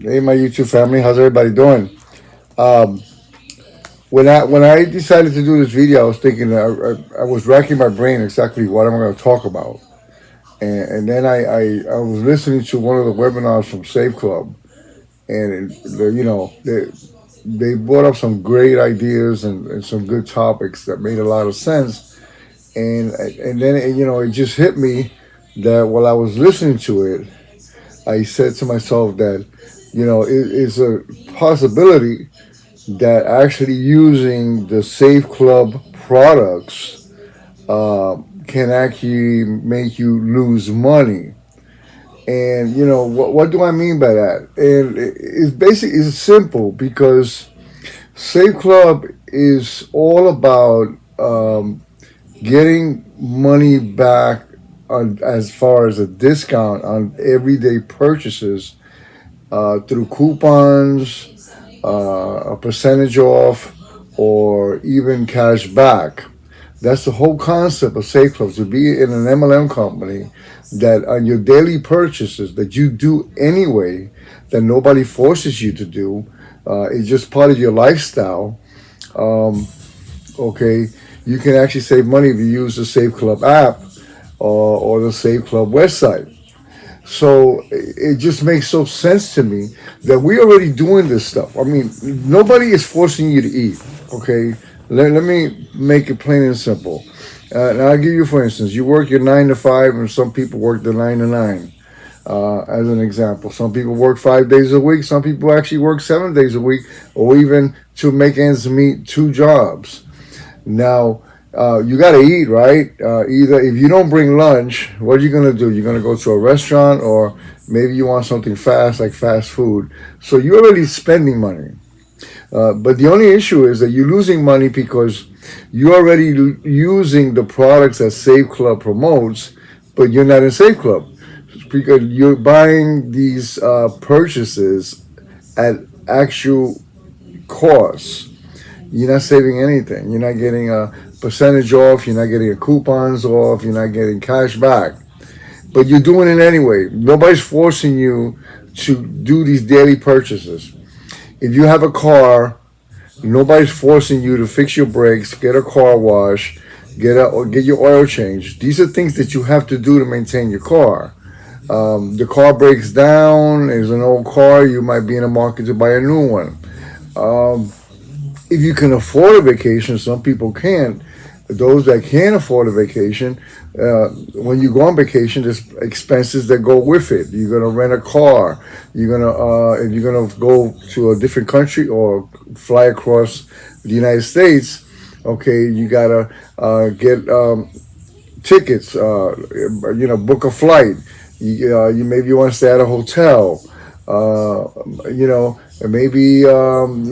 Hey, my YouTube family, how's everybody doing? Um, when I decided to do this video, I was thinking, I was racking my brain exactly what I'm going to talk about, and then I was listening to one of the webinars from SaveClub, and they brought up some great ideas and some good topics that made a lot of sense, and then it just hit me that while I was listening to it, I said to myself that it's a possibility that actually using the Safe Club products can actually make you lose money. And what do I mean by that? And it's simple because Safe Club is all about getting money back on as far as a discount on everyday purchases through coupons, a percentage off, or even cash back. That's the whole concept of Safe Club, to be in an MLM company that on your daily purchases that you do anyway, that nobody forces you to do, it's just part of your lifestyle. Um, okay, you can actually save money if you use the Safe Club app or the Safe Club website. So it just makes so sense to me that we're already doing this stuff. I mean, nobody is forcing you to eat. Okay, let me make it plain and simple. And I'll give you, for instance, you work your 9 to 5, and some people work the 9 to 9. As an example, some people work 5 days a week. Some people actually work 7 days a week, or even to make ends meet, 2 jobs. Now, you got to eat, right? Either if you don't bring lunch, what are you going to do? You're going to go to a restaurant, or maybe you want something fast, like fast food. So you're already spending money. But the only issue is that you're losing money because you're already using the products that Save Club promotes, but you're not in Save Club because you're buying these purchases at actual costs. You're not saving anything. You're not getting a percentage off. You're not getting a coupons off. You're not getting cash back. But you're doing it anyway. Nobody's forcing you to do these daily purchases. If you have a car, nobody's forcing you to fix your brakes, get a car wash, get your oil changed. These are things that you have to do to maintain your car. The car breaks down. It's an old car. You might be in the market to buy a new one. Um, if you can afford a vacation, some people can't. Those that can't afford a vacation, when you go on vacation, there's expenses that go with it. You're gonna rent a car. If you're gonna go to a different country or fly across the United States, okay, you gotta get tickets. Book a flight. You maybe want to stay at a hotel. And maybe you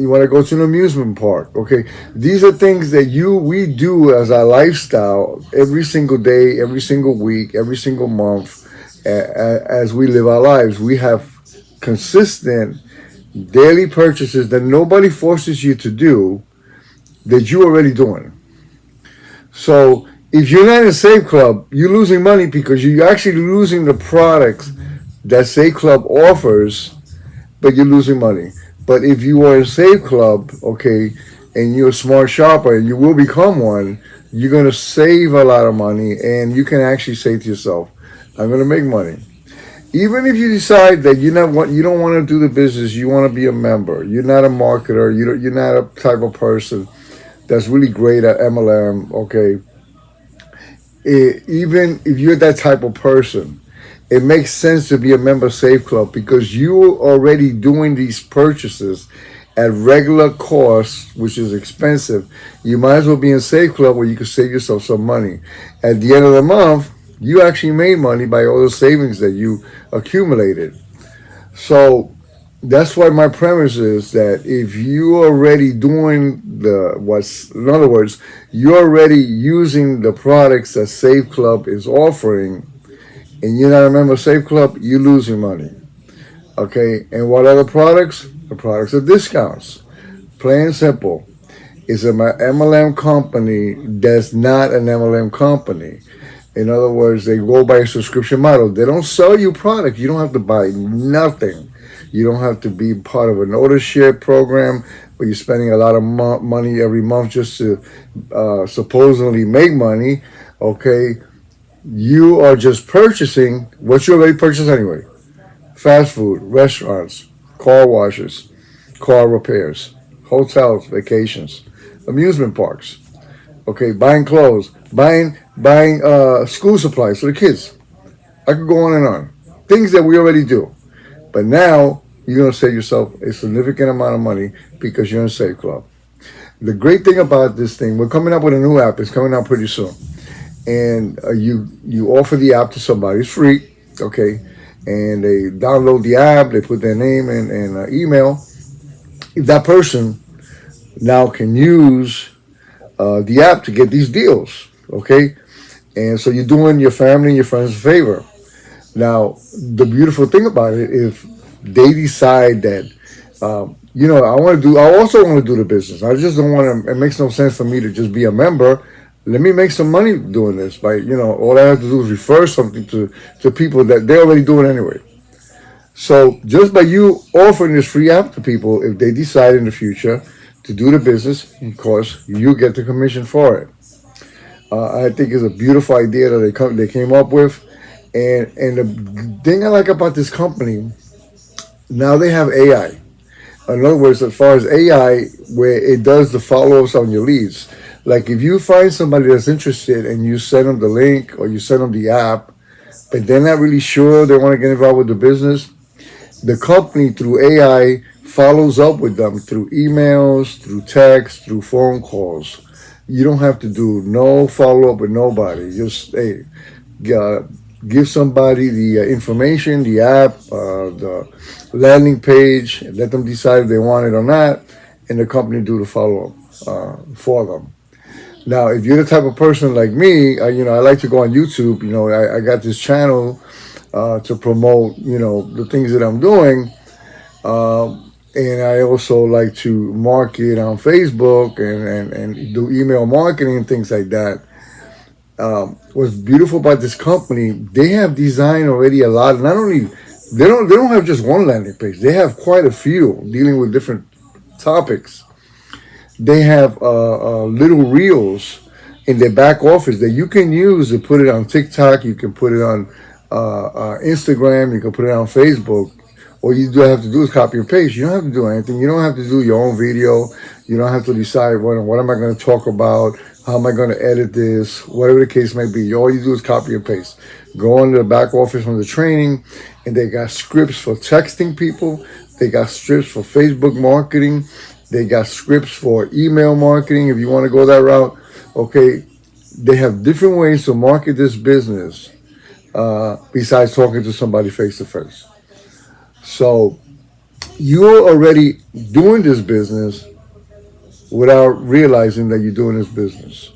want to go to an amusement park. Okay, these are things that we do as our lifestyle every single day, every single week, every single month, as we live our lives. We have consistent daily purchases that nobody forces you to do, that you're already doing. So if you're not in Save Club, you're losing money because you're actually losing the products that Save Club offers, but you're losing money. But if you are in Save Club, okay, and you're a smart shopper and you will become one, you're gonna save a lot of money, and you can actually say to yourself, I'm gonna make money. Even if you decide that you don't want to do the business, you want to be a member. You're not a marketer. You're not a type of person that's really great at MLM. Okay, even if you're that type of person, it makes sense to be a member of Safe Club because you're already doing these purchases at regular cost, which is expensive. You might as well be in Safe Club where you can save yourself some money. At the end of the month, you actually made money by all the savings that you accumulated. So that's why my premise is that if you're already doing in other words, you're already using the products that Safe Club is offering, and you're not a member of Safe Club, you're losing money. Okay, and what are the products? The products are discounts. Plain and simple. It's an MLM company that's not an MLM company. In other words, they go by a subscription model. They don't sell you product. You don't have to buy nothing. You don't have to be part of an ownership program where you're spending a lot of money every month just to supposedly make money. Okay, you are just purchasing what you already purchased anyway: fast food, restaurants, car washes, car repairs, hotels, vacations, amusement parks. Okay, buying clothes, buying school supplies for the kids. I could go on and on. Things that we already do. But now you're gonna save yourself a significant amount of money because you're in Save Club. The great thing about this thing, we're coming up with a new app. It's coming out pretty soon, and you offer the app to somebody. It's free, okay, and they download the app. They put their name and email. If that person now can use the app to get these deals, okay, and so you're doing your family and your friends a favor. Now, the beautiful thing about it, if they decide that, I also want to do the business. I just don't want to, it makes no sense for me to just be a member. Let me make some money doing this all I have to do is refer something to people that they're already doing anyway. So just by you offering this free app to people, if they decide in the future to do the business, of course, you get the commission for it. I think it's a beautiful idea that they came up with. And the thing I like about this company, now they have AI. In other words, as far as AI, where it does the follow-ups on your leads. Like if you find somebody that's interested and you send them the link or you send them the app, but they're not really sure they want to get involved with the business, the company through AI follows up with them through emails, through text, through phone calls. You don't have to do no follow-up with nobody. Just, hey, give somebody the information, the app, the landing page, and let them decide if they want it or not, and the company do the follow up for them. Now, if you're the type of person like me, I like to go on YouTube. I got this channel to promote, the things that I'm doing. And I also like to market on Facebook and do email marketing and things like that. What's beautiful about this company, they have designed already a lot. Not only they don't have just one landing page. They have quite a few dealing with different topics. They have little reels in their back office that you can use to put it on TikTok. You can put it on Instagram. You can put it on Facebook. All you do have to do is copy and paste. You don't have to do anything. You don't have to do your own video. You don't have to decide what am I going to talk about, how am I going to edit this, whatever the case may be. All you do is copy and paste. Go into the back office on the training, and they got scripts for texting people. They got scripts for Facebook marketing. They got scripts for email marketing if you want to go that route. Okay, they have different ways to market this business besides talking to somebody face to face. So you're already doing this business without realizing that you're doing this business.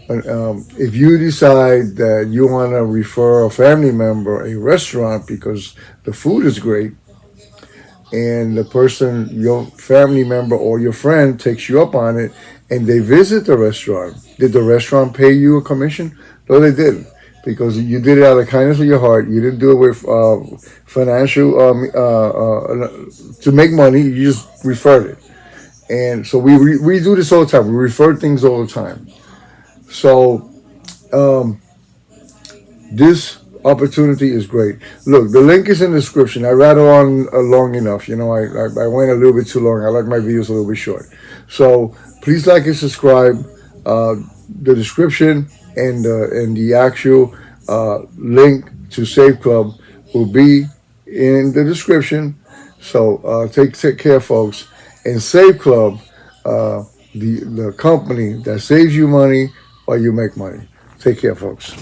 If you decide that you want to refer a family member a restaurant because the food is great, and the person, your family member or your friend, takes you up on it, and they visit the restaurant, did the restaurant pay you a commission? No, they didn't, because you did it out of the kindness of your heart. You didn't do it with financial to make money. You just referred it. And so we do this all the time. We refer things all the time. So this opportunity is great. Look, the link is in the description. I rattled on long enough. I went a little bit too long. I like my videos a little bit short. So please like and subscribe. The description and the actual link to Save Club will be in the description. So take care, folks. And Save Club, the company that saves you money while you make money. Take care, folks.